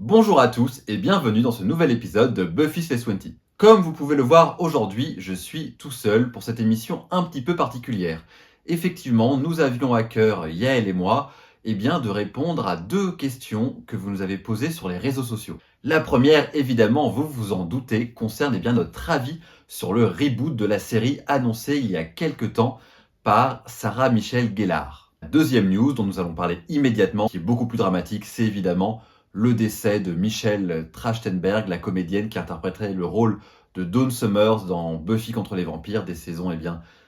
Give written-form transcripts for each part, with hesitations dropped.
Bonjour à tous et bienvenue dans ce nouvel épisode de Buffy Space 20. Comme vous pouvez le voir aujourd'hui, je suis tout seul pour cette émission un petit peu particulière. Effectivement, nous avions à cœur, Yael et moi, de répondre à deux questions que vous nous avez posées sur les réseaux sociaux. La première, évidemment, vous vous en doutez, concerne notre avis sur le reboot de la série annoncé il y a quelques temps par Sarah Michelle Gellar. La deuxième news dont nous allons parler immédiatement, qui est beaucoup plus dramatique, c'est évidemment le décès de Michelle Trachtenberg, la comédienne qui interpréterait le rôle de Dawn Summers dans Buffy contre les vampires des saisons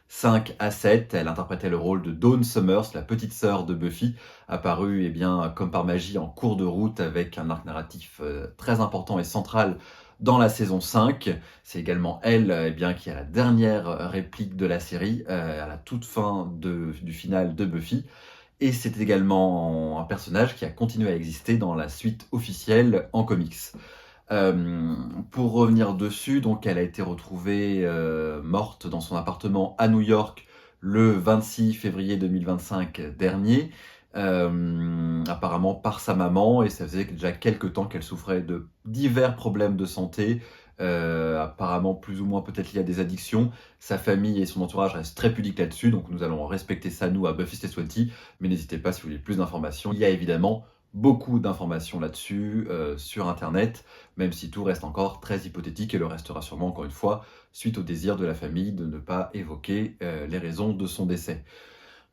5 à 7. Elle interprétait le rôle de Dawn Summers, la petite sœur de Buffy, apparue comme par magie en cours de route avec un arc narratif très important et central dans la saison 5. C'est également elle qui a la dernière réplique de la série à la toute fin du final de Buffy. Et c'est également un personnage qui a continué à exister dans la suite officielle en comics. Pour revenir dessus, donc elle a été retrouvée morte dans son appartement à New York le 26 février 2025 dernier, apparemment par sa maman, et ça faisait déjà quelques temps qu'elle souffrait de divers problèmes de santé, apparemment plus ou moins peut-être liés à des addictions. Sa famille et son entourage restent très pudiques là-dessus, donc nous allons respecter ça nous à Buffy Space 20, mais n'hésitez pas si vous voulez plus d'informations. Il y a évidemment beaucoup d'informations là-dessus sur internet, même si tout reste encore très hypothétique et le restera sûrement encore une fois suite au désir de la famille de ne pas évoquer les raisons de son décès.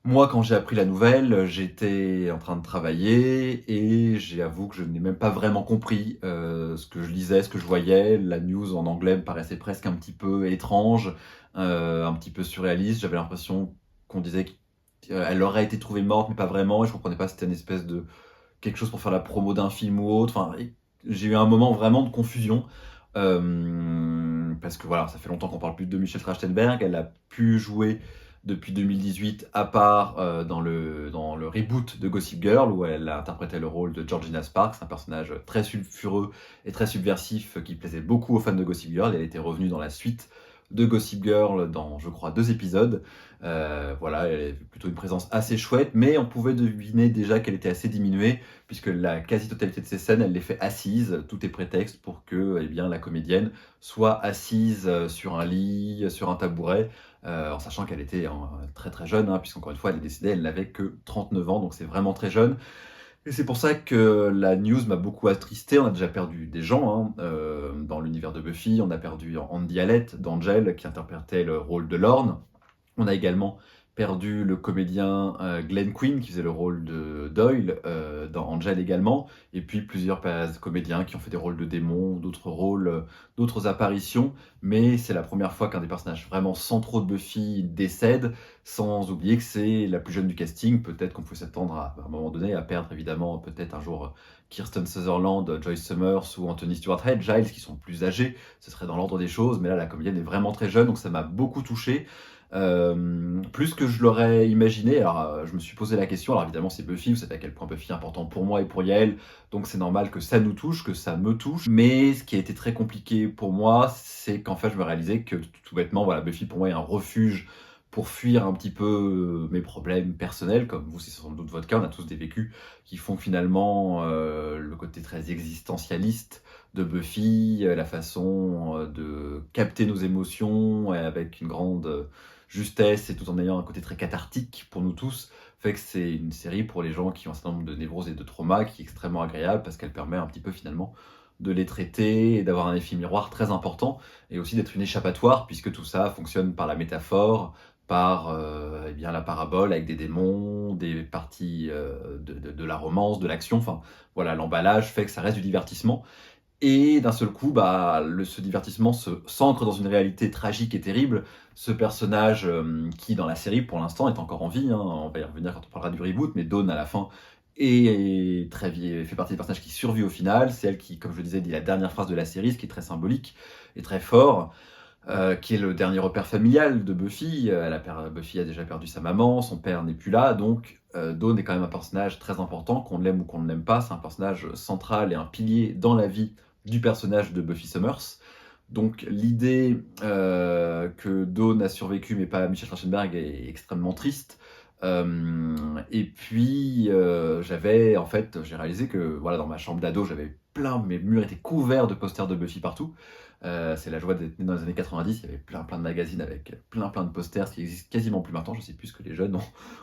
Moi, quand j'ai appris la nouvelle, j'étais en train de travailler et j'avoue que je n'ai même pas vraiment compris ce que je lisais, ce que je voyais. La news en anglais me paraissait presque un petit peu étrange, un petit peu surréaliste. J'avais l'impression qu'on disait qu'elle aurait été trouvée morte, mais pas vraiment, et je comprenais pas si c'était une espèce de quelque chose pour faire la promo d'un film ou autre. Enfin, j'ai eu un moment vraiment de confusion. Parce que voilà, ça fait longtemps qu'on parle plus de Michelle Trachtenberg. Elle a pu jouer depuis 2018, à part dans le reboot de Gossip Girl, où elle a interprété le rôle de Georgina Sparks, un personnage très sulfureux et très subversif qui plaisait beaucoup aux fans de Gossip Girl. Elle était revenue dans la suite de Gossip Girl dans, je crois, 2 épisodes. Voilà, elle avait plutôt une présence assez chouette, mais on pouvait deviner déjà qu'elle était assez diminuée, puisque la quasi-totalité de ses scènes, elle les fait assises. Tout est prétexte pour que la comédienne soit assise sur un lit, sur un tabouret, en sachant qu'elle était très très jeune, puisqu'encore une fois, elle est décédée, elle n'avait que 39 ans, donc c'est vraiment très jeune. Et c'est pour ça que la news m'a beaucoup attristé. On a déjà perdu des gens dans l'univers de Buffy. On a perdu Andy Hallett d'Angel, qui interprétait le rôle de Lorne. On a également perdu le comédien Glenn Quinn, qui faisait le rôle de Doyle dans Angel également. Et puis plusieurs comédiens qui ont fait des rôles de démons, d'autres rôles, d'autres apparitions. Mais c'est la première fois qu'un des personnages vraiment centraux de Buffy décède, sans oublier que c'est la plus jeune du casting. Peut-être qu'on peut s'attendre à un moment donné à perdre évidemment peut-être un jour Kirsten Sutherland, Joyce Summers ou Anthony Stewart Head, Giles, qui sont plus âgés. Ce serait dans l'ordre des choses, mais là la comédienne est vraiment très jeune, donc ça m'a beaucoup touché. Plus que je l'aurais imaginé. Alors, je me suis posé la question. Alors, évidemment, c'est Buffy. Vous savez à quel point Buffy est important pour moi et pour Yael. Donc, c'est normal que ça nous touche, que ça me touche. Mais ce qui a été très compliqué pour moi, c'est qu'en fait, je me réalisais que tout bêtement, voilà, Buffy pour moi est un refuge pour fuir un petit peu mes problèmes personnels. Comme vous, c'est sans doute votre cas. On a tous des vécus qui font que finalement le côté très existentialiste de Buffy, la façon de capter nos émotions avec une grande justesse et tout en ayant un côté très cathartique pour nous tous, fait que c'est une série pour les gens qui ont un certain nombre de névroses et de traumas qui est extrêmement agréable parce qu'elle permet un petit peu finalement de les traiter et d'avoir un effet miroir très important et aussi d'être une échappatoire puisque tout ça fonctionne par la métaphore, par la parabole avec des démons, des parties de la romance, de l'action, enfin voilà, l'emballage fait que ça reste du divertissement. Et d'un seul coup, ce divertissement s'ancre dans une réalité tragique et terrible. Ce personnage qui, dans la série, pour l'instant, est encore en vie, on va y revenir quand on parlera du reboot, mais Dawn, à la fin, est très vie, fait partie des personnages qui survit au final. C'est elle qui, comme je le disais, dit la dernière phrase de la série, ce qui est très symbolique et très fort, qui est le dernier repère familial de Buffy. Buffy a déjà perdu sa maman, son père n'est plus là, donc Dawn est quand même un personnage très important, qu'on l'aime ou qu'on ne l'aime pas. C'est un personnage central et un pilier dans la vie du personnage de Buffy Summers. Donc l'idée que Dawn a survécu mais pas Michelle Trachtenberg est extrêmement triste. Et puis, j'avais en fait, j'ai réalisé que, voilà, dans ma chambre d'ado, j'avais plein mes murs étaient couverts de posters de Buffy partout. C'est la joie d'être né dans les années 90, il y avait plein de magazines avec plein de posters, ce qui existe quasiment plus maintenant. Je sais plus ce que les jeunes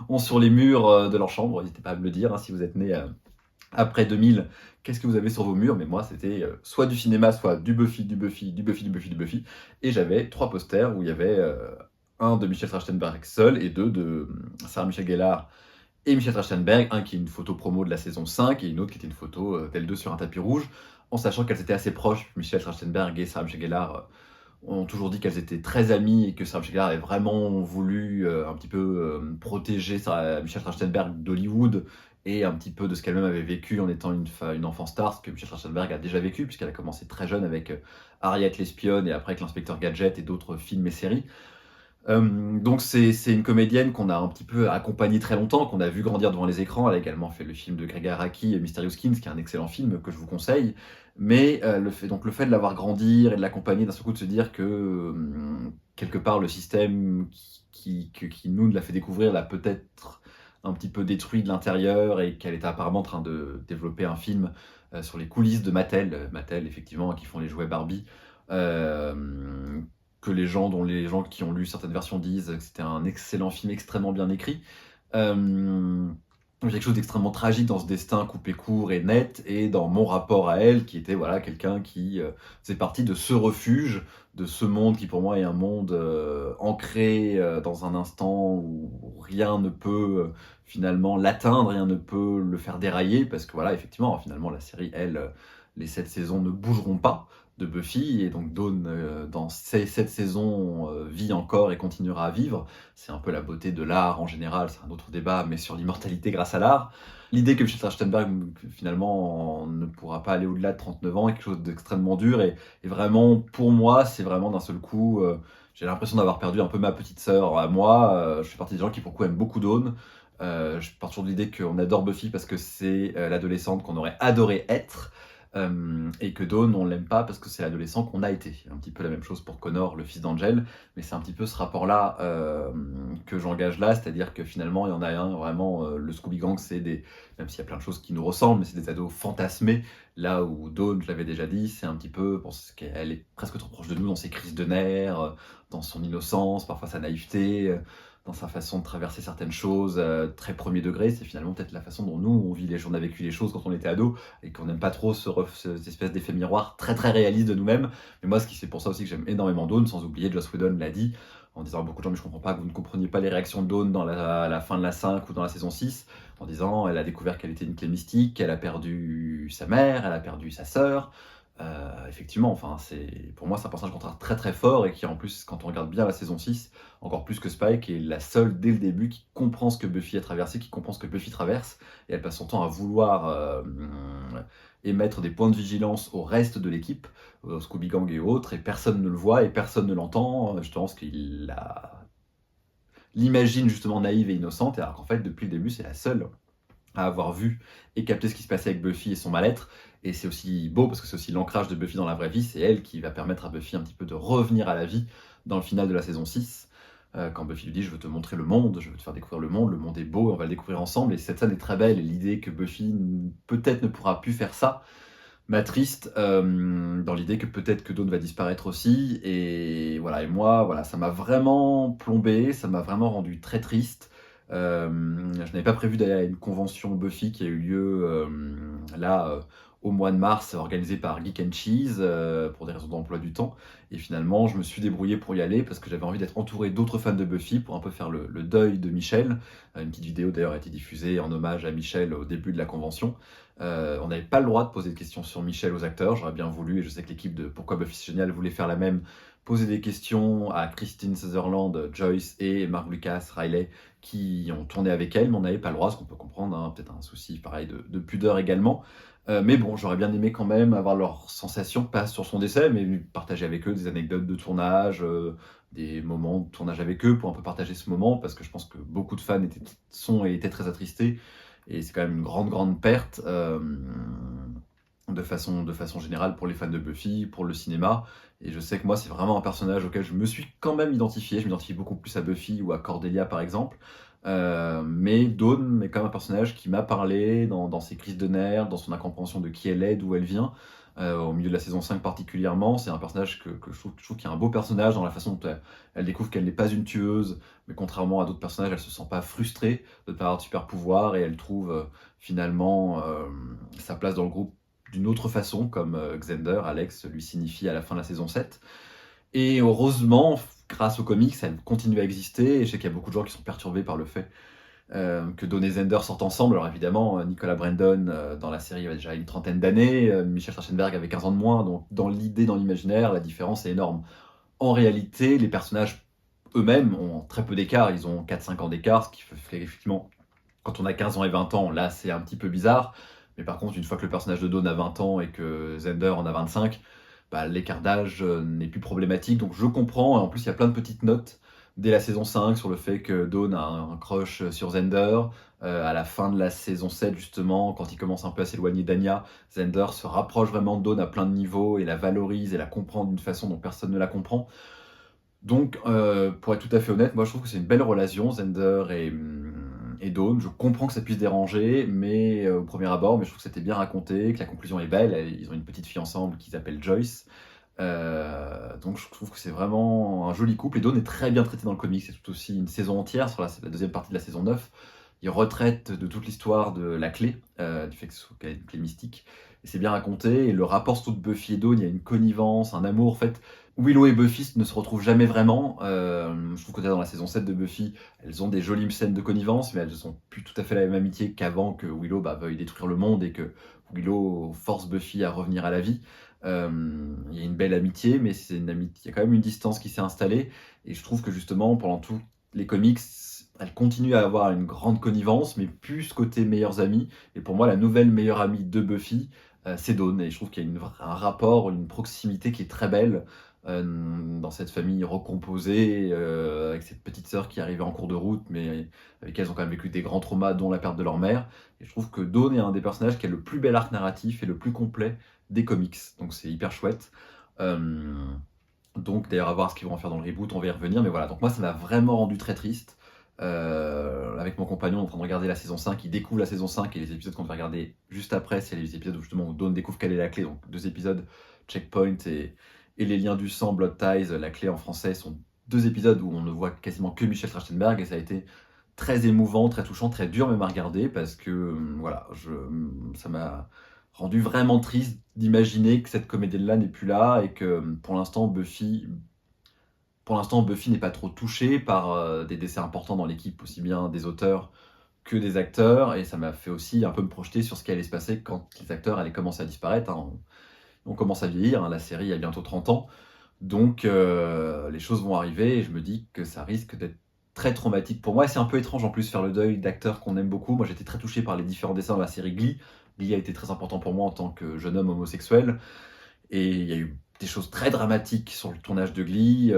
ont sur les murs, de leur chambre. N'hésitez pas à me le dire, hein, si vous êtes nés, après 2000, qu'est-ce que vous avez sur vos murs? Mais moi, c'était, soit du cinéma, soit du Buffy, du Buffy, du Buffy, du Buffy, du Buffy. Et j'avais 3 posters où il y avait, 1 de Michel Trachtenberg seul et 2 de, Sarah Michelle Gellar et Michel Trachtenberg. Un qui est une photo promo de la saison 5 et une autre qui était une photo, d'elles 2 sur un tapis rouge, en sachant qu'elles étaient assez proches. Michel Trachtenberg et Sarah Michelle Gellar, ont toujours dit qu'elles étaient très amies et que Sarah Michelle Gellar avait vraiment voulu, un petit peu, protéger Michel Trachtenberg d'Hollywood et un petit peu de ce qu'elle-même avait vécu en étant une enfant star, ce que Michel Trachtenberg a déjà vécu, puisqu'elle a commencé très jeune avec, Harriet l'espionne et après avec l'inspecteur Gadget et d'autres films et séries. Donc c'est une comédienne qu'on a un petit peu accompagnée très longtemps, qu'on a vu grandir devant les écrans. Elle a également fait le film de Greg Araki, Mysterious Skins, qui est un excellent film que je vous conseille. Mais le fait de la voir grandir et de l'accompagner, d'un seul coup de se dire que, quelque part, le système qui nous l'a fait découvrir l'a peut-être un petit peu détruit de l'intérieur et qu'elle était apparemment en train de développer un film, sur les coulisses de Mattel. Mattel, effectivement, qui font les jouets Barbie. Euh, dont les gens qui ont lu certaines versions disent que c'était un excellent film extrêmement bien écrit. Il y a quelque chose d'extrêmement tragique dans ce destin coupé court et net, et dans mon rapport à elle, qui était voilà quelqu'un qui faisait partie de ce refuge, de ce monde qui pour moi est un monde ancré dans un instant où rien ne peut finalement l'atteindre, rien ne peut le faire dérailler, parce que voilà, effectivement, finalement, la série, elle, les 7 saisons ne bougeront pas de Buffy, et donc Dawn, dans ces 7 saisons, vit encore et continuera à vivre. C'est un peu la beauté de l'art en général, c'est un autre débat, mais sur l'immortalité grâce à l'art. L'idée que Michel Trachtenberg, finalement, ne pourra pas aller au-delà de 39 ans est quelque chose d'extrêmement dur, et vraiment, pour moi, c'est vraiment d'un seul coup, j'ai l'impression d'avoir perdu un peu ma petite sœur à moi. Je fais partie des gens qui, pour le coup, aiment beaucoup Dawn. Je pars toujours de l'idée qu'on adore Buffy parce que c'est l'adolescente qu'on aurait adoré être. Et que Dawn, on l'aime pas parce que c'est l'adolescent qu'on a été. Un petit peu la même chose pour Connor, le fils d'Angel, mais c'est un petit peu ce rapport-là que j'engage là, c'est-à-dire que finalement, il y en a un, vraiment, le Scooby Gang, même s'il y a plein de choses qui nous ressemblent, mais c'est des ados fantasmés, là où Dawn, je l'avais déjà dit, c'est un petit peu, parce qu'elle est presque trop proche de nous dans ses crises de nerfs, dans son innocence, parfois sa naïveté, dans sa façon de traverser certaines choses, très premier degré. C'est finalement peut-être la façon dont nous, on a vécu les choses quand on était ado, et qu'on n'aime pas trop cette espèce d'effet miroir très réaliste de nous-mêmes. Mais moi, c'est pour ça aussi que j'aime énormément Dawn, sans oublier, Joss Whedon l'a dit, en disant à beaucoup de gens, mais je comprends pas que vous ne compreniez pas les réactions de Dawn dans la fin de la 5 ou dans la saison 6, en disant, elle a découvert qu'elle était une clé mystique, qu'elle a perdu sa mère, elle a perdu sa sœur. Effectivement, enfin, pour moi, c'est un personnage contraire très fort, et qui, en plus, quand on regarde bien la saison 6, encore plus que Spike, est la seule dès le début qui comprend ce que Buffy a traversé, qui comprend ce que Buffy traverse, et elle passe son temps à vouloir émettre des points de vigilance au reste de l'équipe, au Scooby Gang et autres, et personne ne le voit et personne ne l'entend. Je pense qu'il l'imagine justement naïve et innocente, alors qu'en fait, depuis le début, c'est la seule à avoir vu et capté ce qui se passait avec Buffy et son mal-être. Et c'est aussi beau parce que c'est aussi l'ancrage de Buffy dans la vraie vie. C'est elle qui va permettre à Buffy un petit peu de revenir à la vie dans le final de la saison 6. Quand Buffy lui dit, je veux te montrer le monde, je veux te faire découvrir le monde est beau, on va le découvrir ensemble. Et cette scène est très belle, et l'idée que Buffy peut-être ne pourra plus faire ça m'attriste, dans l'idée que peut-être que Dawn va disparaître aussi. Et voilà, voilà, ça m'a vraiment plombé, ça m'a vraiment rendu très triste. Je n'avais pas prévu d'aller à une convention Buffy qui a eu lieu là au mois de mars, organisée par Geek and Cheese, pour des raisons d'emploi du temps. Et finalement, je me suis débrouillé pour y aller parce que j'avais envie d'être entouré d'autres fans de Buffy pour un peu faire le deuil de Michel. Une petite vidéo d'ailleurs a été diffusée en hommage à Michel au début de la convention. On n'avait pas le droit de poser de questions sur Michel aux acteurs, j'aurais bien voulu, et je sais que l'équipe de Pourquoi Buffy c'est génial voulait faire la même, poser des questions à Christine Sutherland, Joyce et Mark Lucas, Riley, qui ont tourné avec elle, mais on n'avait pas le droit, ce qu'on peut comprendre, hein, peut-être un souci pareil de pudeur également. Mais bon, j'aurais bien aimé quand même avoir leurs sensations, pas sur son décès, mais partager avec eux des anecdotes de tournage, des moments de tournage avec eux, pour un peu partager ce moment, parce que je pense que beaucoup de fans étaient très attristés, et c'est quand même une grande perte, de façon générale, pour les fans de Buffy, pour le cinéma. Et je sais que moi, c'est vraiment un personnage auquel je me suis quand même identifié. Je m'identifie beaucoup plus à Buffy ou à Cordelia, par exemple. Mais Dawn est quand même un personnage qui m'a parlé dans ses crises de nerfs, dans son incompréhension de qui elle est, d'où elle vient. Au milieu de la saison 5 particulièrement, c'est un personnage que je trouve qu'il y a un beau personnage dans la façon dont elle découvre qu'elle n'est pas une tueuse, mais contrairement à d'autres personnages, elle se sent pas frustrée de ne pas avoir de super pouvoir et elle trouve finalement sa place dans le groupe d'une autre façon, comme Xander, Alex, lui signifie à la fin de la saison 7. Et heureusement, grâce aux comics, elle continue à exister. Et je sais qu'il y a beaucoup de gens qui sont perturbés par le fait que Dawn et Zender sortent ensemble. Alors évidemment, Nicolas Brandon, dans la série, il a déjà une trentaine d'années. Michel Trachtenberg avait 15 ans de moins. Donc dans l'idée, dans l'imaginaire, la différence est énorme. En réalité, les personnages eux-mêmes ont très peu d'écart. Ils ont 4-5 ans d'écart, ce qui fait effectivement, quand on a 15 ans et 20 ans, là c'est un petit peu bizarre. Mais par contre, une fois que le personnage de Dawn a 20 ans et que Zender en a 25, bah, l'écart d'âge n'est plus problématique. Donc je comprends. Et en plus, il y a plein de petites notes dès la saison 5 sur le fait que Dawn a un crush sur Zender. À la fin de la saison 7, justement, quand il commence un peu à s'éloigner d'Anya, Zender se rapproche vraiment de Dawn à plein de niveaux et la valorise et la comprend d'une façon dont personne ne la comprend. Donc, pour être tout à fait honnête, moi je trouve que c'est une belle relation, Zender et Dawn. Je comprends que ça puisse déranger, mais au premier abord, mais je trouve que c'était bien raconté, que la conclusion est belle. Ils ont une petite fille ensemble qui s'appelle Joyce. Donc je trouve que c'est vraiment un joli couple. Et Dawn est très bien traité dans le comic. C'est tout aussi une saison entière, sur la deuxième partie de la saison 9. Il retraite de toute l'histoire de la clé, du fait que ce soit une clé mystique. Et c'est bien raconté. Et le rapport surtout de Buffy et Dawn, il y a une connivence, un amour. En fait, Willow et Buffy ne se retrouvent jamais vraiment. Je trouve que dans la saison 7 de Buffy, elles ont des jolies scènes de connivence, mais elles ne sont plus tout à fait la même amitié qu'avant que Willow veuille détruire le monde et que Willow force Buffy à revenir à la vie. Il y a une belle amitié, mais c'est une amitié, il y a quand même une distance qui s'est installée. Et je trouve que justement, pendant tous les comics, elle continue à avoir une grande connivence, mais plus côté meilleurs amis. Et pour moi, la nouvelle meilleure amie de Buffy, c'est Dawn. Et je trouve qu'il y a un rapport, une proximité qui est très belle dans cette famille recomposée, avec cette petite sœur qui arrivait en cours de route, mais avec qui elles ont quand même vécu des grands traumas, dont la perte de leur mère. Et je trouve que Dawn est un des personnages qui a le plus bel arc narratif et le plus complet des comics. Donc c'est hyper chouette. Euh, donc d'ailleurs à voir ce qu'ils vont en faire dans le reboot, on va y revenir. Mais voilà, donc moi ça m'a vraiment rendu très triste. Avec mon compagnon, on est en train de regarder la saison 5, il découvre la saison 5 et les épisodes qu'on va regarder juste après, c'est les épisodes où justement Dawn découvre quelle est la clé. Donc 2 épisodes, Checkpoint et Les liens du sang, Blood Ties, la clé en français, sont 2 épisodes où on ne voit quasiment que Michel Trachtenberg et ça a été très émouvant, très touchant, très dur même à regarder parce que voilà, ça m'a rendu vraiment triste d'imaginer que cette comédienne-là n'est plus là et que pour l'instant, Buffy n'est pas trop touchée par des décès importants dans l'équipe, aussi bien des auteurs que des acteurs, et ça m'a fait aussi un peu me projeter sur ce qui allait se passer quand les acteurs allaient commencer à disparaître. Hein. On commence à vieillir, hein, la série a bientôt 30 ans, donc les choses vont arriver, et je me dis que ça risque d'être très traumatique pour moi. Et c'est un peu étrange en plus faire le deuil d'acteurs qu'on aime beaucoup. Moi j'étais très touché par les différents dessins de la série Glee. Glee a été très important pour moi en tant que jeune homme homosexuel. Et il y a eu des choses très dramatiques sur le tournage de Glee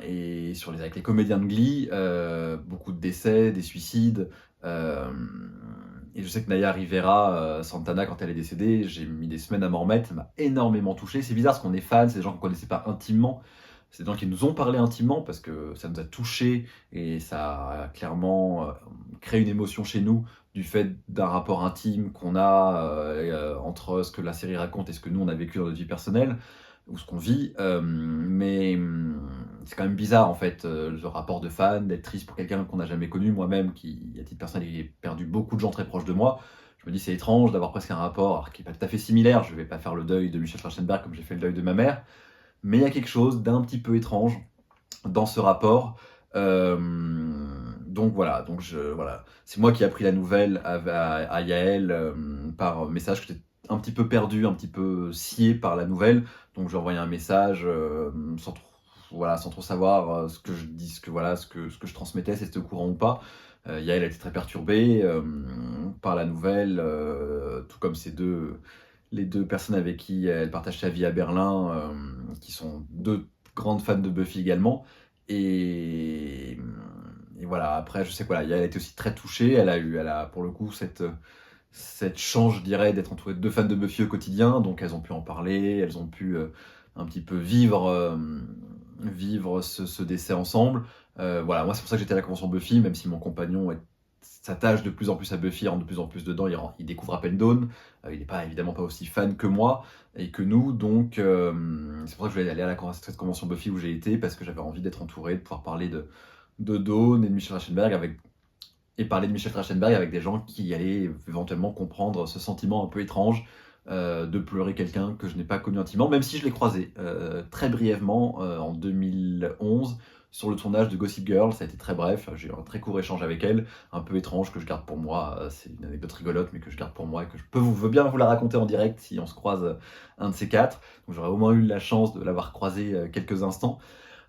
et avec les comédiens de Glee, beaucoup de décès, des suicides. euh, et je sais que Naya Rivera, Santana, quand elle est décédée, j'ai mis des semaines à m'en remettre. Ça m'a énormément touché. C'est bizarre parce qu'on est fans, c'est des gens qu'on ne connaissait pas intimement. C'est des gens qui nous ont parlé intimement parce que ça nous a touchés et ça a clairement créé une émotion chez nous du fait d'un rapport intime qu'on a entre ce que la série raconte et ce que nous on a vécu dans notre vie personnelle ou ce qu'on vit. Mais c'est quand même bizarre en fait le rapport de fan, d'être triste pour quelqu'un qu'on n'a jamais connu. Moi-même, qui à titre personnel ai perdu beaucoup de gens très proches de moi. Je me dis c'est étrange d'avoir presque un rapport alors, qui n'est pas tout à fait similaire. Je ne vais pas faire le deuil de Michel Trachtenberg comme j'ai fait le deuil de ma mère. Mais il y a quelque chose d'un petit peu étrange dans ce rapport. Donc voilà, voilà. C'est moi qui ai appris la nouvelle à Yael par message, que j'étais un petit peu perdu, un petit peu scié par la nouvelle. Donc j'ai envoyé un message sans trop savoir ce que je dis, ce que je transmettais, si c'était au courant ou pas. Yael a été très perturbée par la nouvelle, tout comme les deux personnes avec qui elle partage sa vie à Berlin, qui sont 2 grandes fans de Buffy également. Et, et voilà, après, je sais que voilà, elle a été aussi très touchée. Elle a pour le coup cette chance, je dirais, d'être entourée de 2 fans de Buffy au quotidien. Donc elles ont pu en parler, elles ont pu un petit peu vivre ce décès ensemble. Voilà, moi c'est pour ça que j'étais à la convention Buffy, même si mon compagnon s'attache de plus en plus à Buffy, rentre de plus en plus dedans, il découvre à peine Dawn, il n'est pas évidemment pas aussi fan que moi et que nous, donc c'est pour ça que je voulais aller à cette convention Buffy où j'ai été, parce que j'avais envie d'être entouré, de pouvoir parler de Dawn et de Michel Trachtenberg et parler de Michel Trachtenberg avec des gens qui allaient éventuellement comprendre ce sentiment un peu étrange de pleurer quelqu'un que je n'ai pas connu intimement, même si je l'ai croisé très brièvement en 2011 sur le tournage de Gossip Girl. Ça a été très bref, j'ai eu un très court échange avec elle, un peu étrange, que je garde pour moi. C'est une anecdote rigolote, mais que je garde pour moi et que veux bien vous la raconter en direct si on se croise un de ces quatre. Donc j'aurais au moins eu la chance de l'avoir croisé quelques instants.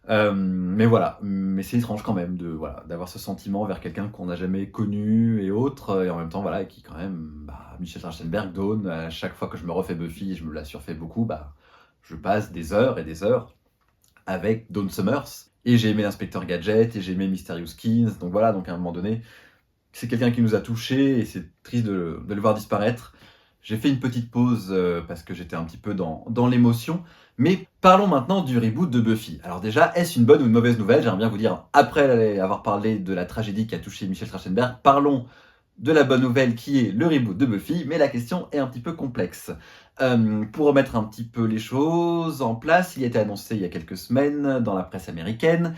Mais voilà, mais c'est étrange quand même d'avoir ce sentiment vers quelqu'un qu'on n'a jamais connu et autres, et en même temps, voilà, qui quand même, Michel Trachtenberg, Dawn, à chaque fois que je me refais Buffy, et je me la surfais beaucoup, je passe des heures et des heures avec Dawn Summers, et j'ai aimé l'Inspecteur Gadget, et j'ai aimé Mysterious Skins, donc voilà, donc à un moment donné, c'est quelqu'un qui nous a touchés, et c'est triste de le voir disparaître. J'ai fait une petite pause parce que j'étais un petit peu dans l'émotion. Mais parlons maintenant du reboot de Buffy. Alors déjà, est-ce une bonne ou une mauvaise nouvelle? J'aimerais bien vous dire, après avoir parlé de la tragédie qui a touché Michel Trachtenberg, parlons de la bonne nouvelle qui est le reboot de Buffy, mais la question est un petit peu complexe. Pour remettre un petit peu les choses en place, il a été annoncé il y a quelques semaines dans la presse américaine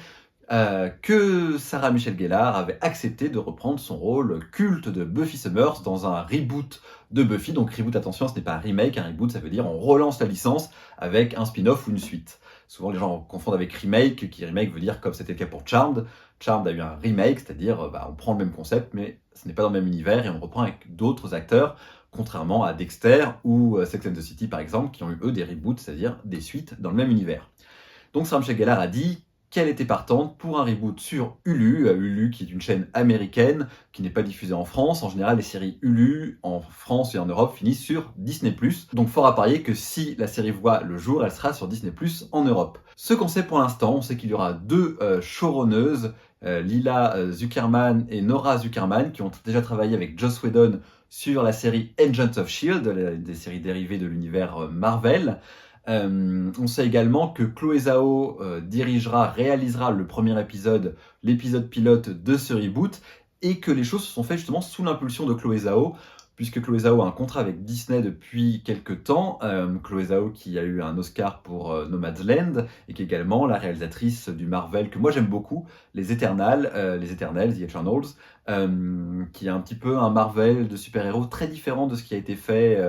que Sarah Michelle Gellar avait accepté de reprendre son rôle culte de Buffy Summers dans un reboot de Buffy. Donc reboot, attention, ce n'est pas un remake, un reboot ça veut dire on relance la licence avec un spin-off ou une suite. Souvent les gens confondent avec remake, qui remake veut dire comme c'était le cas pour Charmed. Charmed a eu un remake, c'est-à-dire on prend le même concept mais ce n'est pas dans le même univers et on reprend avec d'autres acteurs, contrairement à Dexter ou Sex and the City par exemple, qui ont eu eux des reboots, c'est-à-dire des suites dans le même univers. Donc Sarah Michelle Gellar a dit qu'elle était partante pour un reboot sur Hulu, Hulu qui est une chaîne américaine qui n'est pas diffusée en France. En général, les séries Hulu en France et en Europe finissent sur Disney+. Donc fort à parier que si la série voit le jour, elle sera sur Disney+, en Europe. Ce qu'on sait pour l'instant, on sait qu'il y aura deux showrunneuses, Lila Zuckerman et Nora Zuckerman, qui ont déjà travaillé avec Joss Whedon sur la série Agents of S.H.I.E.L.D., des séries dérivées de l'univers Marvel. On sait également que Chloé Zhao réalisera le premier épisode, l'épisode pilote de ce reboot, et que les choses se sont faites justement sous l'impulsion de Chloé Zhao, puisque Chloé Zhao a un contrat avec Disney depuis quelques temps. Chloé Zhao qui a eu un Oscar pour Nomadland, et qui est également la réalisatrice du Marvel que moi j'aime beaucoup, les Eternals, The Eternals, qui est un petit peu un Marvel de super-héros très différent de ce qui a été fait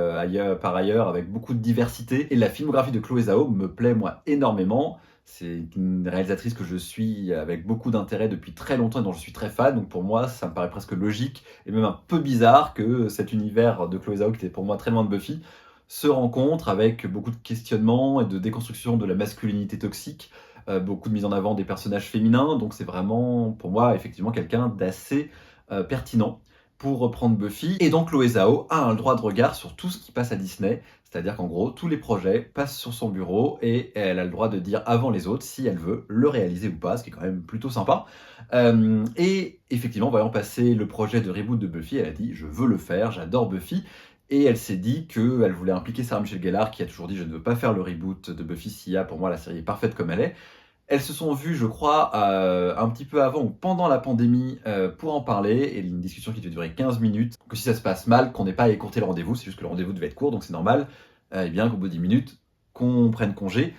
par ailleurs, avec beaucoup de diversité. Et la filmographie de Chloé Zhao me plaît moi énormément. C'est une réalisatrice que je suis avec beaucoup d'intérêt depuis très longtemps et dont je suis très fan. Donc pour moi, ça me paraît presque logique et même un peu bizarre que cet univers de Chloé Zhao, qui était pour moi très loin de Buffy, se rencontre avec beaucoup de questionnements et de déconstruction de la masculinité toxique, beaucoup de mise en avant des personnages féminins. Donc c'est vraiment pour moi effectivement quelqu'un d'assez pertinent pour reprendre Buffy. Et donc Chloé Zhao a un droit de regard sur tout ce qui passe à Disney. C'est-à-dire qu'en gros, tous les projets passent sur son bureau et elle a le droit de dire avant les autres si elle veut le réaliser ou pas, ce qui est quand même plutôt sympa. Et effectivement, voyant passer le projet de reboot de Buffy, elle a dit « je veux le faire, j'adore Buffy ». Et elle s'est dit qu'elle voulait impliquer Sarah Michelle Gellar, qui a toujours dit « je ne veux pas faire le reboot de Buffy Sia, pour moi la série est parfaite comme elle est ». Elles se sont vues, je crois, un petit peu avant ou pendant la pandémie pour en parler, et une discussion qui devait durer 15 minutes. Que si ça se passe mal, qu'on n'ait pas à écourter le rendez-vous, c'est juste que le rendez-vous devait être court, donc c'est normal, et bien qu'au bout de 10 minutes, qu'on prenne congé,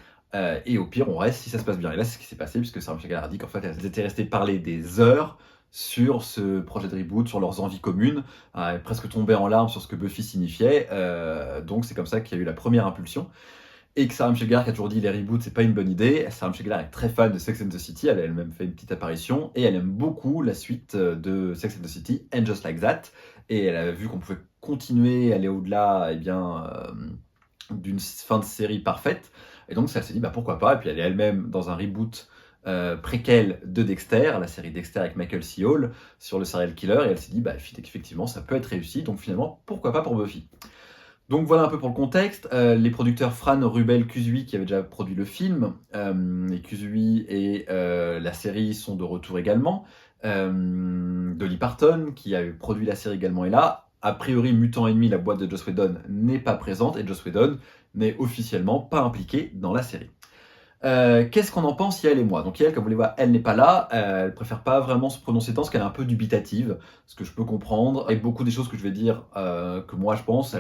et au pire, on reste si ça se passe bien. Et là, c'est ce qui s'est passé, puisque Sarah Michelle Gellar a dit qu'en fait, elles étaient restées parler des heures sur ce projet de reboot, sur leurs envies communes, presque tombées en larmes sur ce que Buffy signifiait, donc c'est comme ça qu'il y a eu la première impulsion. Et que Sarah Michelle Gellar qui a toujours dit les reboots c'est pas une bonne idée. Sarah Michelle Gellar est très fan de Sex and the City, elle a elle-même fait une petite apparition et elle aime beaucoup la suite de Sex and the City, And Just Like That. Et elle a vu qu'on pouvait continuer, aller au-delà d'une fin de série parfaite. Et donc ça elle s'est dit pourquoi pas. Et puis elle est elle-même dans un reboot préquel de Dexter, la série Dexter avec Michael C. Hall sur le serial killer. Et elle s'est dit effectivement ça peut être réussi. Donc finalement pourquoi pas pour Buffy. Donc voilà un peu pour le contexte. Les producteurs Fran Rubel Kuzui qui avaient déjà produit le film, et Kuzui et la série sont de retour également. Dolly Parton qui a produit la série également est là. A priori, Mutant Ennemi, la boîte de Joss Whedon, n'est pas présente et Joss Whedon n'est officiellement pas impliqué dans la série. Qu'est-ce qu'on en pense, Yael et moi? Donc Yael, comme vous le voyez, elle n'est pas là, elle préfère pas vraiment se prononcer tant parce qu'elle est un peu dubitative, ce que je peux comprendre et beaucoup des choses que je vais dire, que moi je pense,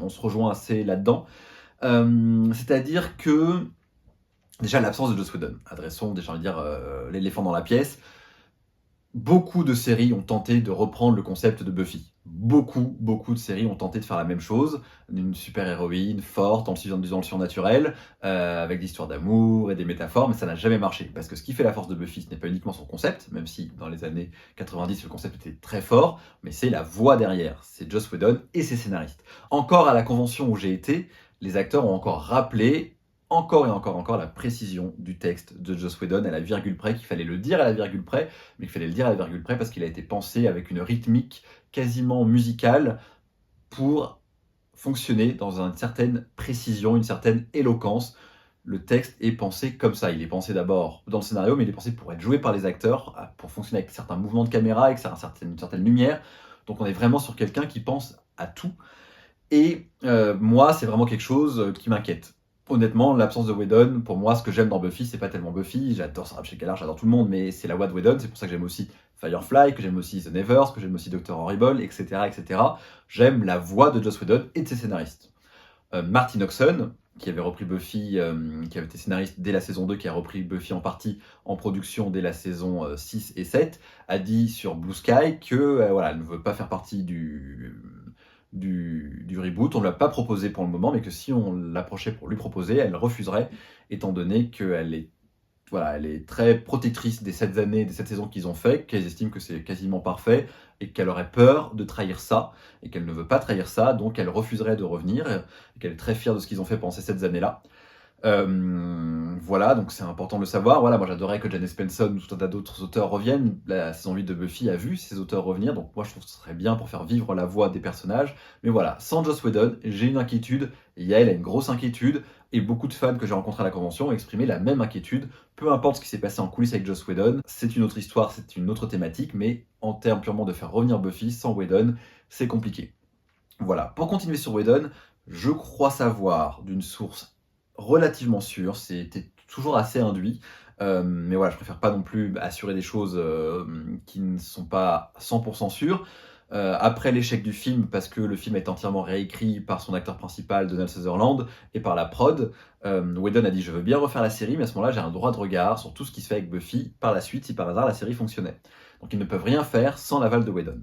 on se rejoint assez là-dedans. C'est-à-dire que, déjà l'absence de Joss Whedon. Adressons déjà, j'ai envie de dire, l'éléphant dans la pièce. Beaucoup de séries ont tenté de reprendre le concept de Buffy. Beaucoup de séries ont tenté de faire la même chose, une super-héroïne forte, dans le surnaturel, avec des histoires d'amour et des métaphores, mais ça n'a jamais marché. Parce que ce qui fait la force de Buffy, ce n'est pas uniquement son concept, même si dans les années 90 le concept était très fort, mais c'est la voix derrière. C'est Joss Whedon et ses scénaristes. Encore à la convention où j'ai été, les acteurs ont encore rappelé encore la précision du texte de Joss Whedon à la virgule près, qu'il fallait le dire à la virgule près, mais qu'il fallait le dire à la virgule près parce qu'il a été pensé avec une rythmique quasiment musicale pour fonctionner dans une certaine précision, une certaine éloquence. Le texte est pensé comme ça. Il est pensé d'abord dans le scénario, mais il est pensé pour être joué par les acteurs, pour fonctionner avec certains mouvements de caméra, avec une certaine lumière. Donc on est vraiment sur quelqu'un qui pense à tout. Et moi, c'est vraiment quelque chose qui m'inquiète. Honnêtement, l'absence de Whedon, pour moi, ce que j'aime dans Buffy, c'est pas tellement Buffy. J'adore Sarah Michelle Gellar, j'adore tout le monde, mais c'est la voix de Whedon. C'est pour ça que j'aime aussi Firefly, que j'aime aussi The Nevers, que j'aime aussi Dr. Horrible, etc., etc. J'aime la voix de Joss Whedon et de ses scénaristes. Martin Oxon, qui avait repris Buffy, qui avait été scénariste dès la saison 2, qui a repris Buffy en partie en production dès la saison 6 et 7, a dit sur Blue Sky que voilà, elle ne veut pas faire partie du reboot. On ne l'a pas proposé pour le moment, mais que si on l'approchait pour lui proposer, elle refuserait, étant donné qu'elle est, voilà, elle est très protectrice des 7 années, des 7 saisons qu'ils ont fait, qu'elle estime que c'est quasiment parfait, et qu'elle aurait peur de trahir ça, et qu'elle ne veut pas trahir ça, donc elle refuserait de revenir, et qu'elle est très fière de ce qu'ils ont fait pendant ces 7 années-là. Voilà, donc c'est important de le savoir. Voilà, moi j'adorais que Janice Spenson ou tout un tas d'autres auteurs reviennent. La saison 8 de Buffy a vu ces auteurs revenir, donc moi je trouve que ce serait bien pour faire vivre la voix des personnages. Mais voilà, sans Joss Whedon, j'ai une inquiétude, et Yael a une grosse inquiétude, et beaucoup de fans que j'ai rencontrés à la convention ont exprimé la même inquiétude. Peu importe ce qui s'est passé en coulisses avec Joss Whedon, c'est une autre histoire, c'est une autre thématique, mais en termes purement de faire revenir Buffy sans Whedon, c'est compliqué. Voilà, pour continuer sur Whedon, je crois savoir d'une source relativement sûre, c'était toujours assez induit, mais voilà, je préfère pas non plus assurer des choses qui ne sont pas 100% sûres. Après l'échec du film, parce que le film est entièrement réécrit par son acteur principal, Donald Sutherland, et par la prod, Whedon a dit je veux bien refaire la série, mais à ce moment-là j'ai un droit de regard sur tout ce qui se fait avec Buffy par la suite, si par hasard la série fonctionnait. Donc ils ne peuvent rien faire sans l'aval de Whedon.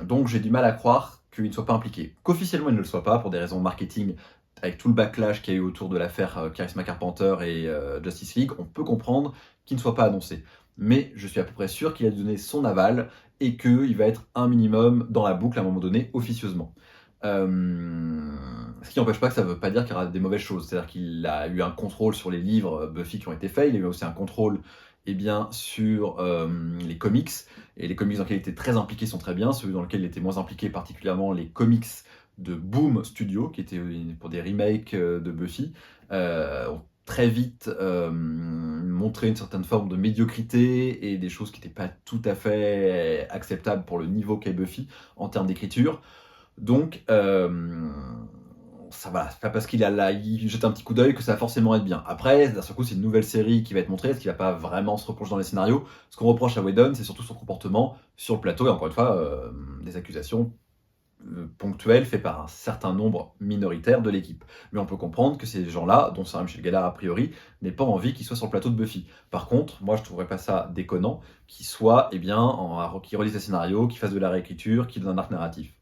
Donc j'ai du mal à croire qu'il ne soit pas impliqué. Qu'officiellement il ne le soit pas, pour des raisons marketing, avec tout le backlash qu'il y a eu autour de l'affaire Charisma Carpenter et Justice League, on peut comprendre qu'il ne soit pas annoncé. Mais je suis à peu près sûr qu'il a donné son aval et qu'il va être un minimum dans la boucle à un moment donné, officieusement. Ce qui n'empêche pas que ça ne veut pas dire qu'il y aura des mauvaises choses. C'est-à-dire qu'il a eu un contrôle sur les livres Buffy qui ont été faits, il a eu aussi un contrôle sur les comics. Et les comics dans lesquels il était très impliqué sont très bien. Ceux dans lesquels il était moins impliqué, particulièrement les comics de Boom Studio, qui étaient pour des remakes de Buffy, ont très vite montré une certaine forme de médiocrité et des choses qui n'étaient pas tout à fait acceptables pour le niveau qu'est Buffy en termes d'écriture. Donc, ça va, c'est pas parce qu'il jette un petit coup d'œil que ça va forcément être bien. Après, d'un seul coup, c'est une nouvelle série qui va être montrée, est-ce qu'il va pas vraiment se replonger dans les scénarios? Ce qu'on reproche à Whedon, c'est surtout son comportement sur le plateau, et encore une fois, des accusations ponctuelles faites par un certain nombre minoritaire de l'équipe. Mais on peut comprendre que ces gens-là, dont Sarah Michelle Gellar a priori, n'aient pas envie qu'ils soient sur le plateau de Buffy. Par contre, moi je trouverais pas ça déconnant qu'ils soient, qu'ils relisent les scénarios, qu'ils fassent de la réécriture, qu'ils donnent un arc narratif.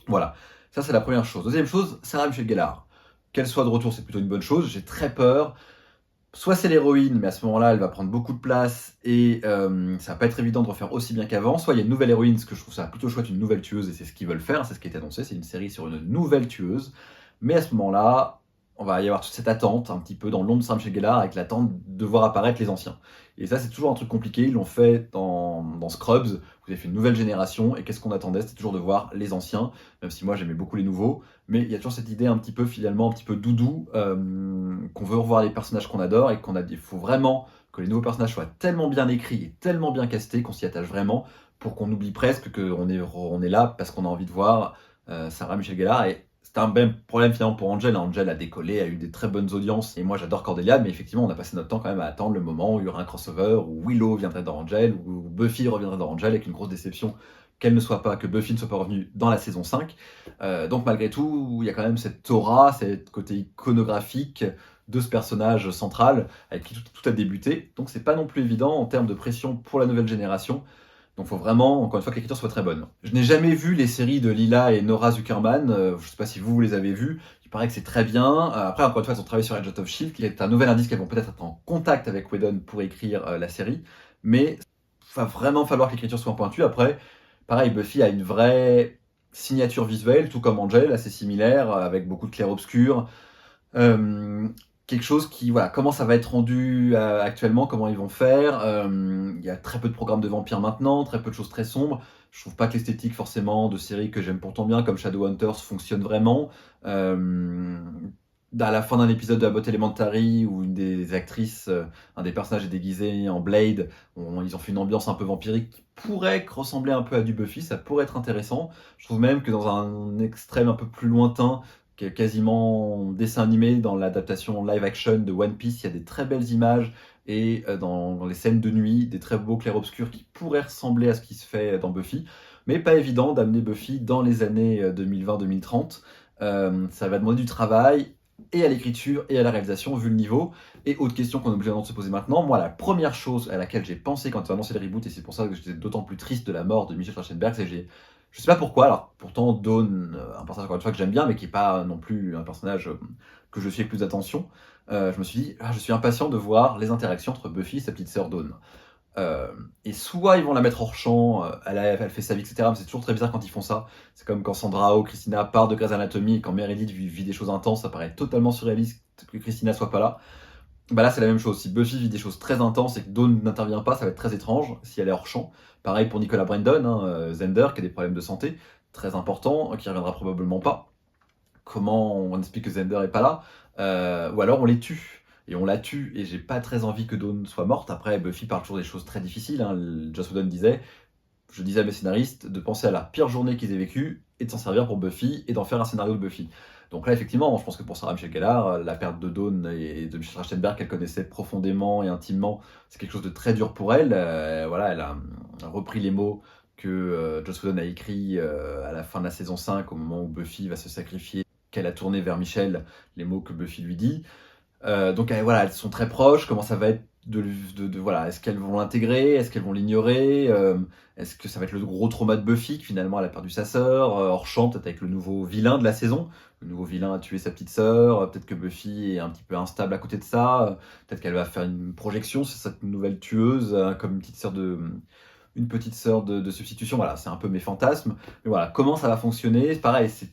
Voilà, ça c'est la première chose. Deuxième chose, Sarah Michelle Gellar. Qu'elle soit de retour, c'est plutôt une bonne chose. J'ai très peur. Soit c'est l'héroïne, mais à ce moment-là, elle va prendre beaucoup de place et ça va pas être évident de refaire aussi bien qu'avant. Soit il y a une nouvelle héroïne, ce que je trouve ça plutôt chouette, une nouvelle tueuse, et c'est ce qu'ils veulent faire, c'est ce qui est annoncé, c'est une série sur une nouvelle tueuse. Mais à ce moment-là, on va y avoir toute cette attente, un petit peu dans l'ombre de Sarah Michelle Gellar, avec l'attente de voir apparaître les anciens. Et ça, c'est toujours un truc compliqué. Ils l'ont fait dans Scrubs. Vous avez fait une nouvelle génération. Et qu'est-ce qu'on attendait? C'était toujours de voir les anciens, même si moi j'aimais beaucoup les nouveaux. Mais il y a toujours cette idée un petit peu, finalement, un petit peu doudou, qu'on veut revoir les personnages qu'on adore et qu'on a dit, il faut vraiment que les nouveaux personnages soient tellement bien écrits et tellement bien castés qu'on s'y attache vraiment pour qu'on oublie presque qu'on est là parce qu'on a envie de voir Sarah Michelle Gellar. Et c'était un même problème finalement pour Angel. Angel a décollé, a eu des très bonnes audiences, et moi j'adore Cordelia, mais effectivement on a passé notre temps quand même à attendre le moment où il y aura un crossover, où Willow viendrait dans Angel, où Buffy reviendrait dans Angel, avec une grosse déception que Buffy ne soit pas revenue dans la saison 5. Donc malgré tout, il y a quand même cette aura, cette côté iconographique de ce personnage central, avec qui tout a débuté. Donc c'est pas non plus évident en termes de pression pour la nouvelle génération. Donc il faut vraiment, encore une fois, que l'écriture soit très bonne. Je n'ai jamais vu les séries de Lila et Nora Zuckerman, je ne sais pas si vous les avez vues, il paraît que c'est très bien. Après, encore une fois, ils ont travaillé sur Agent of Shield, qui est un nouvel indice qu'elles vont peut-être être en contact avec Whedon pour écrire la série, mais il va vraiment falloir que l'écriture soit pointue. Après, pareil, Buffy a une vraie signature visuelle, tout comme Angel, assez similaire, avec beaucoup de clair-obscur. Euh, Quelque chose qui, voilà, comment ça va être rendu actuellement, comment ils vont faire. Il y a très peu de programmes de vampires maintenant, très peu de choses très sombres. Je trouve pas que l'esthétique forcément de séries que j'aime pourtant bien, comme Shadowhunters, fonctionne vraiment. À la fin d'un épisode de Abbott Elementary, où une des actrices, un des personnages est déguisé en Blade, ils ont fait une ambiance un peu vampirique qui pourrait ressembler un peu à du Buffy, ça pourrait être intéressant. Je trouve même que dans un extrême un peu plus lointain, qui est quasiment dessin animé, dans l'adaptation live action de One Piece, il y a des très belles images, et dans les scènes de nuit, des très beaux clairs-obscurs qui pourraient ressembler à ce qui se fait dans Buffy, mais pas évident d'amener Buffy dans les années 2020-2030. Ça va demander du travail, et à l'écriture et à la réalisation, vu le niveau. Et autre question qu'on est obligé de se poser maintenant, moi la première chose à laquelle j'ai pensé quand ils ont annoncé le reboot, et c'est pour ça que j'étais d'autant plus triste de la mort de Michel Trachtenberg, c'est que je sais pas pourquoi, alors pourtant Dawn, un personnage encore une fois que j'aime bien, mais qui est pas non plus un personnage que je suis avec plus d'attention, je me suis dit, je suis impatient de voir les interactions entre Buffy et sa petite sœur Dawn. Euh, et soit ils vont la mettre hors champ, elle fait sa vie, etc. Mais c'est toujours très bizarre quand ils font ça. C'est comme quand Sandra ou Christina part de Grey's Anatomy, et quand Meredith vit des choses intenses, ça paraît totalement surréaliste que Christina soit pas là. Bah là c'est la même chose. Si Buffy vit des choses très intenses et que Dawn n'intervient pas, ça va être très étrange si elle est hors champ. Pareil pour Nicolas Brandon, hein, Zender, qui a des problèmes de santé très importants, qui reviendra probablement pas. Comment on explique que Zender est pas là? Ou alors on les tue. Et on la tue, et j'ai pas très envie que Dawn soit morte. Après, Buffy parle toujours des choses très difficiles, hein. Joss Whedon disait, je disais à mes scénaristes de penser à la pire journée qu'ils aient vécue, et de s'en servir pour Buffy, et d'en faire un scénario de Buffy. Donc là, effectivement, je pense que pour Sarah Michelle Gellar, la perte de Dawn et de Michel Trachtenberg, qu'elle connaissait profondément et intimement, c'est quelque chose de très dur pour elle. Voilà, elle a repris les mots que Joss Whedon a écrits à la fin de la saison 5, au moment où Buffy va se sacrifier, qu'elle a tourné vers Michel, les mots que Buffy lui dit. Donc voilà, elles sont très proches. Comment ça va être voilà, est-ce qu'elles vont l'intégrer, est-ce qu'elles vont l'ignorer, est-ce que ça va être le gros trauma de Buffy, que finalement elle a perdu sa sœur, hors champ, peut-être avec le nouveau vilain de la saison. Le nouveau vilain a tué sa petite sœur, peut-être que Buffy est un petit peu instable à côté de ça, peut-être qu'elle va faire une projection sur cette nouvelle tueuse, comme une petite sœur de substitution. Voilà, c'est un peu mes fantasmes. Mais voilà, comment ça va fonctionner? C'est pareil, c'est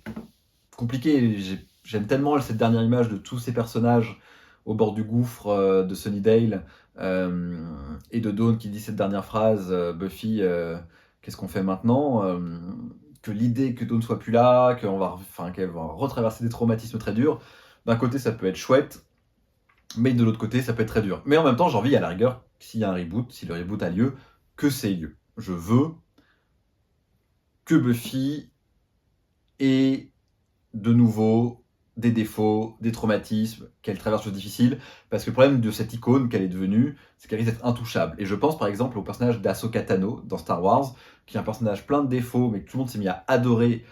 compliqué. J'aime tellement cette dernière image de tous ces personnages au bord du gouffre de Sunnydale, et de Dawn qui dit cette dernière phrase, Buffy, qu'est-ce qu'on fait maintenant, que l'idée que Dawn soit plus là, qu'elle va retraverser des traumatismes très durs, d'un côté ça peut être chouette, mais de l'autre côté ça peut être très dur. Mais en même temps j'ai envie, à la rigueur, s'il y a un reboot, si le reboot a lieu, que c'est lieu. Je veux que Buffy ait de nouveau des défauts, des traumatismes, qu'elle traverse des choses difficiles, parce que le problème de cette icône qu'elle est devenue, c'est qu'elle risque d'être intouchable. Et je pense par exemple au personnage d'Ahsoka Tano dans Star Wars, qui est un personnage plein de défauts, mais que tout le monde s'est mis à adorer,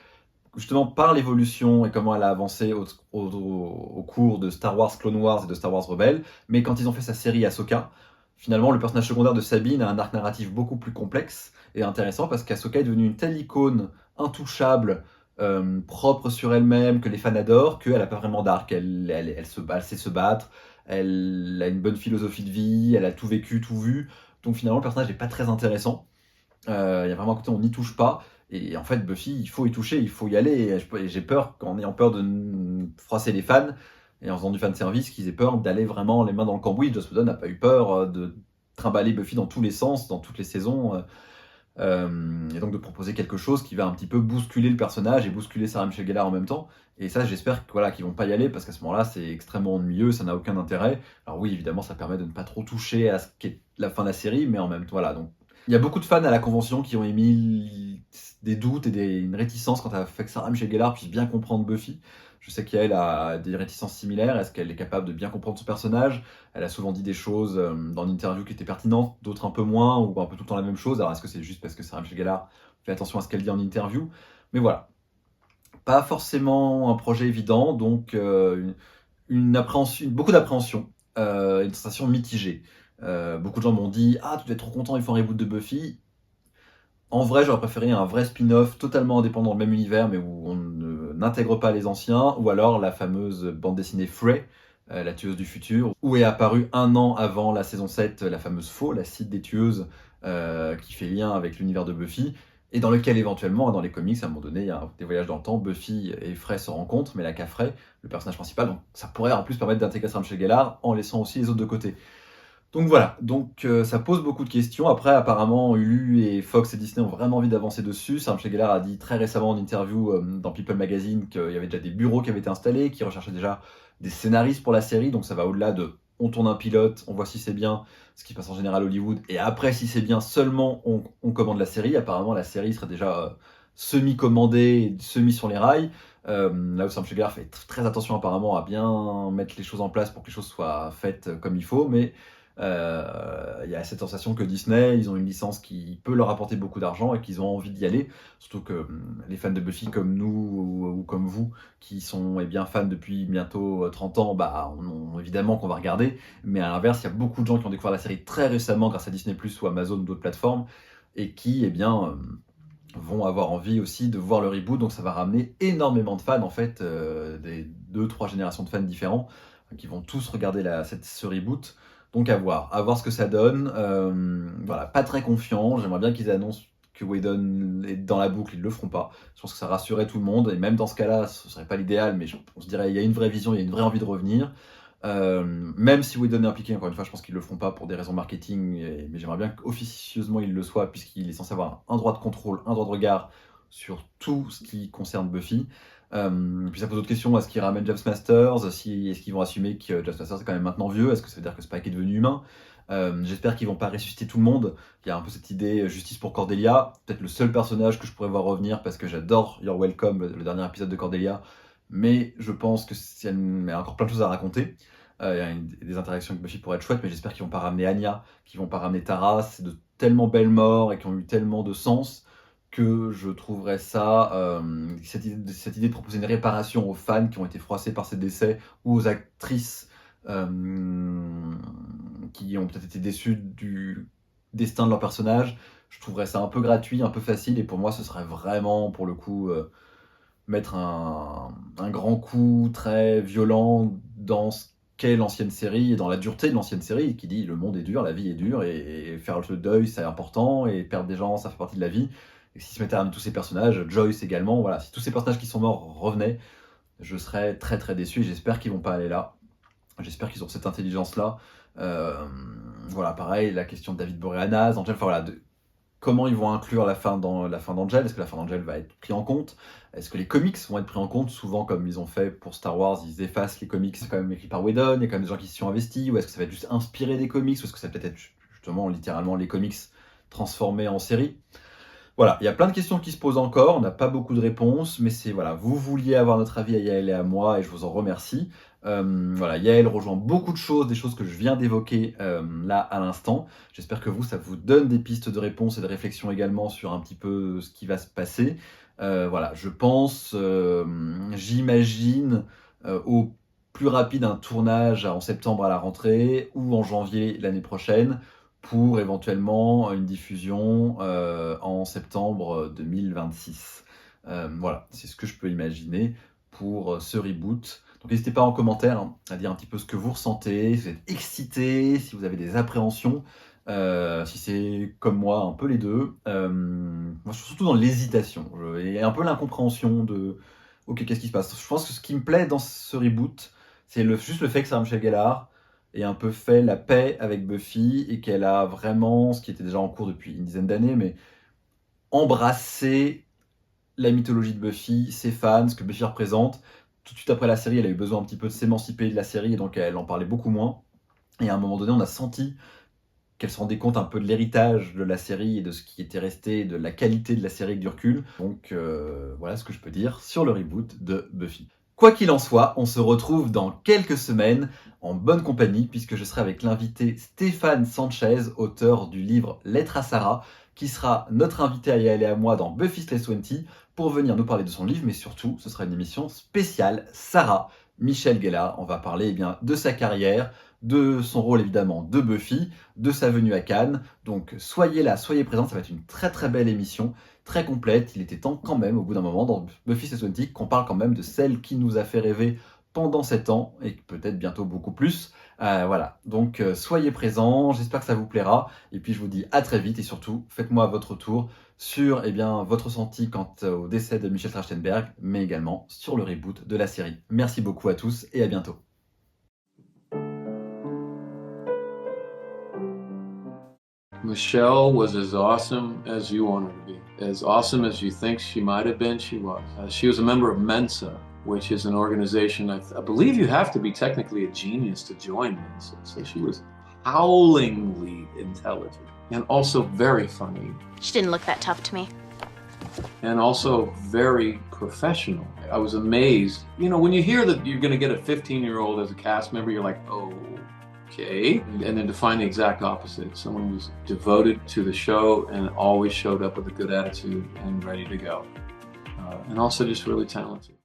justement par l'évolution et comment elle a avancé au cours de Star Wars Clone Wars et de Star Wars Rebelle. Mais quand ils ont fait sa série Ahsoka, finalement le personnage secondaire de Sabine a un arc narratif beaucoup plus complexe et intéressant, parce qu'Ahsoka est devenue une telle icône intouchable, propre sur elle-même, que les fans adorent, qu'elle n'a pas vraiment d'arc. Elle sait se battre, elle a une bonne philosophie de vie, elle a tout vécu, tout vu. Donc finalement, le personnage n'est pas très intéressant. Il y a vraiment un côté on n'y touche pas. Et en fait, Buffy, il faut y toucher, il faut y aller. Et j'ai peur, en ayant peur de froisser les fans, et en faisant du fan service, qu'ils aient peur d'aller vraiment les mains dans le cambouis. Joss Whedon n'a pas eu peur de trimballer Buffy dans tous les sens, dans toutes les saisons. Et donc de proposer quelque chose qui va un petit peu bousculer le personnage et bousculer Sarah Michelle Gellar en même temps. Et ça, j'espère qu'ils vont pas y aller, parce qu'à ce moment-là, c'est extrêmement ennuyeux, ça n'a aucun intérêt. Alors oui, évidemment, ça permet de ne pas trop toucher à ce qu'est la fin de la série, mais en même temps, voilà. Donc Il y a beaucoup de fans à la convention qui ont émis des doutes et une réticence quant à fait que Sarah Michelle Gellar puisse bien comprendre Buffy. Je sais qu'elle a des réticences similaires. Est-ce qu'elle est capable de bien comprendre son personnage? Elle a souvent dit des choses dans l'interview qui étaient pertinentes, d'autres un peu moins, ou un peu tout le temps la même chose. Alors est-ce que c'est juste parce que Sarah Michelle Gellar fait attention à ce qu'elle dit en interview? Mais voilà, pas forcément un projet évident, donc beaucoup d'appréhension, une sensation mitigée. Beaucoup de gens m'ont dit ah tu dois être trop content, ils font un reboot de Buffy. En vrai, j'aurais préféré un vrai spin-off totalement indépendant dans le même univers, mais où on n'intègre pas les anciens, ou alors la fameuse bande dessinée Frey, la tueuse du futur, où est apparue un an avant la saison 7, la fameuse Faux, la site des tueuses, qui fait lien avec l'univers de Buffy, et dans lequel éventuellement, dans les comics, à un moment donné, il y a des voyages dans le temps, Buffy et Frey se rencontrent, mais la cas Frey, le personnage principal, donc ça pourrait en plus permettre d'intégrer Sarah Michelle Gellar en laissant aussi les autres de côté. Donc voilà, ça pose beaucoup de questions. Après, apparemment, Hulu et Fox et Disney ont vraiment envie d'avancer dessus. Sarah Michelle Gellar a dit très récemment en interview dans People Magazine qu'il y avait déjà des bureaux qui avaient été installés, qui recherchaient déjà des scénaristes pour la série. Donc ça va au-delà de on tourne un pilote, on voit si c'est bien, ce qui se passe en général à Hollywood, et après, si c'est bien, seulement on commande la série. Apparemment, la série serait déjà semi-commandée, semi sur les rails. Là où Sarah Michelle Gellar fait très attention apparemment à bien mettre les choses en place pour que les choses soient faites comme il faut, mais il y a cette sensation que Disney, ils ont une licence qui peut leur apporter beaucoup d'argent et qu'ils ont envie d'y aller. Surtout que les fans de Buffy comme nous ou comme vous, qui sont bien fans depuis bientôt 30 ans, bah, évidemment qu'on va regarder. Mais à l'inverse, il y a beaucoup de gens qui ont découvert la série très récemment grâce à Disney+, ou Amazon ou d'autres plateformes, et qui, vont avoir envie aussi de voir le reboot. Donc ça va ramener énormément de fans, en fait, des 2-3 générations de fans différents, qui vont tous regarder ce reboot. Donc à voir ce que ça donne. Voilà, pas très confiant. J'aimerais bien qu'ils annoncent que Whedon est dans la boucle, ils le feront pas. Je pense que ça rassurerait tout le monde, et même dans ce cas-là, ce serait pas l'idéal, mais on se dirait il y a une vraie vision, il y a une vraie envie de revenir. Même si Whedon est impliqué, encore une fois, je pense qu'ils le feront pas pour des raisons marketing, mais j'aimerais bien qu'officieusement il le soit, puisqu'il est censé avoir un droit de contrôle, un droit de regard sur tout ce qui concerne Buffy. Puis ça pose d'autres questions. Est-ce qu'ils ramènent Jeff Masters? Est-ce qu'ils vont assumer que Jeff Masters est quand même maintenant vieux? Est-ce que ça veut dire que Spike est devenu humain? J'espère qu'ils vont pas ressusciter tout le monde. Il y a un peu cette idée justice pour Cordelia. Peut-être le seul personnage que je pourrais voir revenir, parce que j'adore You're Welcome, le dernier épisode de Cordelia. Mais je pense que il y a encore plein de choses à raconter. Il y a des interactions avec Buffy pourraient être chouettes, mais j'espère qu'ils vont pas ramener Anya, qu'ils vont pas ramener Tara. C'est de tellement belles morts et qui ont eu tellement de sens que je trouverais ça, cette idée de proposer une réparation aux fans qui ont été froissés par ces décès, ou aux actrices qui ont peut-être été déçues du destin de leur personnage. Je trouverais ça un peu gratuit, un peu facile, et pour moi ce serait vraiment, pour le coup, mettre un grand coup très violent dans ce qu'est l'ancienne série et dans la dureté de l'ancienne série, qui dit le monde est dur, la vie est dure, et faire le deuil c'est important, et perdre des gens ça fait partie de la vie. Et s'ils se mettaient à ramener tous ces personnages, Joyce également, voilà, si tous ces personnages qui sont morts revenaient, je serais très très déçu, et j'espère qu'ils vont pas aller là. J'espère qu'ils ont cette intelligence-là. Voilà, pareil, la question de David Boreanaz, Angel, enfin voilà, comment ils vont inclure la fin d'Angel? Est-ce que la fin d'Angel va être prise en compte? Est-ce que les comics vont être pris en compte? Souvent, comme ils ont fait pour Star Wars, ils effacent les comics quand même écrits par Whedon, il y a quand même des gens qui s'y sont investis, ou est-ce que ça va être juste inspiré des comics, ou est-ce que ça va peut-être être justement littéralement les comics transformés en série? Voilà, il y a plein de questions qui se posent encore, on n'a pas beaucoup de réponses, mais voilà, vous vouliez avoir notre avis à Yael et à moi, et je vous en remercie. Voilà, Yael rejoint beaucoup de choses, des choses que je viens d'évoquer là à l'instant. J'espère que ça vous donne des pistes de réponse et de réflexion également sur un petit peu ce qui va se passer. Voilà, je pense, j'imagine au plus rapide un tournage en septembre à la rentrée, ou en janvier l'année prochaine, pour éventuellement une diffusion en septembre 2026. Voilà, c'est ce que je peux imaginer pour ce reboot. Donc n'hésitez pas en commentaire à dire un petit peu ce que vous ressentez, si vous êtes excité, si vous avez des appréhensions, si c'est comme moi un peu les deux. Moi je suis surtout dans l'hésitation et un peu l'incompréhension de ok, qu'est-ce qui se passe. Je pense que ce qui me plaît dans ce reboot, c'est juste le fait que Sarah Michelle Gellar ait un peu fait la paix avec Buffy, et qu'elle a vraiment, ce qui était déjà en cours depuis une dizaine d'années, mais embrassé la mythologie de Buffy, ses fans, ce que Buffy représente. Tout de suite après la série, elle a eu besoin un petit peu de s'émanciper de la série, et donc elle en parlait beaucoup moins. Et à un moment donné, on a senti qu'elle se rendait compte un peu de l'héritage de la série et de ce qui était resté, de la qualité de la série avec du recul. Donc voilà ce que je peux dire sur le reboot de Buffy. Quoi qu'il en soit, on se retrouve dans quelques semaines en bonne compagnie puisque je serai avec l'invité Stéphane Sanchez, auteur du livre Lettre à Sarah, qui sera notre invité à Yael et à moi dans Buffy Slash 20 pour venir nous parler de son livre, mais surtout, ce sera une émission spéciale Sarah, Michel Gellar. On va parler de sa carrière, de son rôle évidemment de Buffy, de sa venue à Cannes. Donc soyez là, soyez présents, ça va être une très très belle émission, très complète. Il était temps quand même, au bout d'un moment, dans Buffy Slash 20, qu'on parle quand même de celle qui nous a fait rêver pendant 7 ans, et peut-être bientôt beaucoup plus. Voilà, donc soyez présents, j'espère que ça vous plaira, et puis je vous dis à très vite, et surtout, faites-moi votre tour sur votre ressenti quant au décès de Michel Trachtenberg, mais également sur le reboot de la série. Merci beaucoup à tous, et à bientôt. Michelle was as awesome as you want her to be. As awesome as you think she might have been, she was. She was a member of Mensa, which is an organization, I believe you have to be technically a genius to join Mensa. So she was howlingly intelligent and also very funny. She didn't look that tough to me. And also very professional. I was amazed. You know, when you hear that you're going to get a 15-year-old as a cast member, you're like, oh, okay. And then to find the exact opposite, someone who's devoted to the show and always showed up with a good attitude and ready to go. And also just really talented.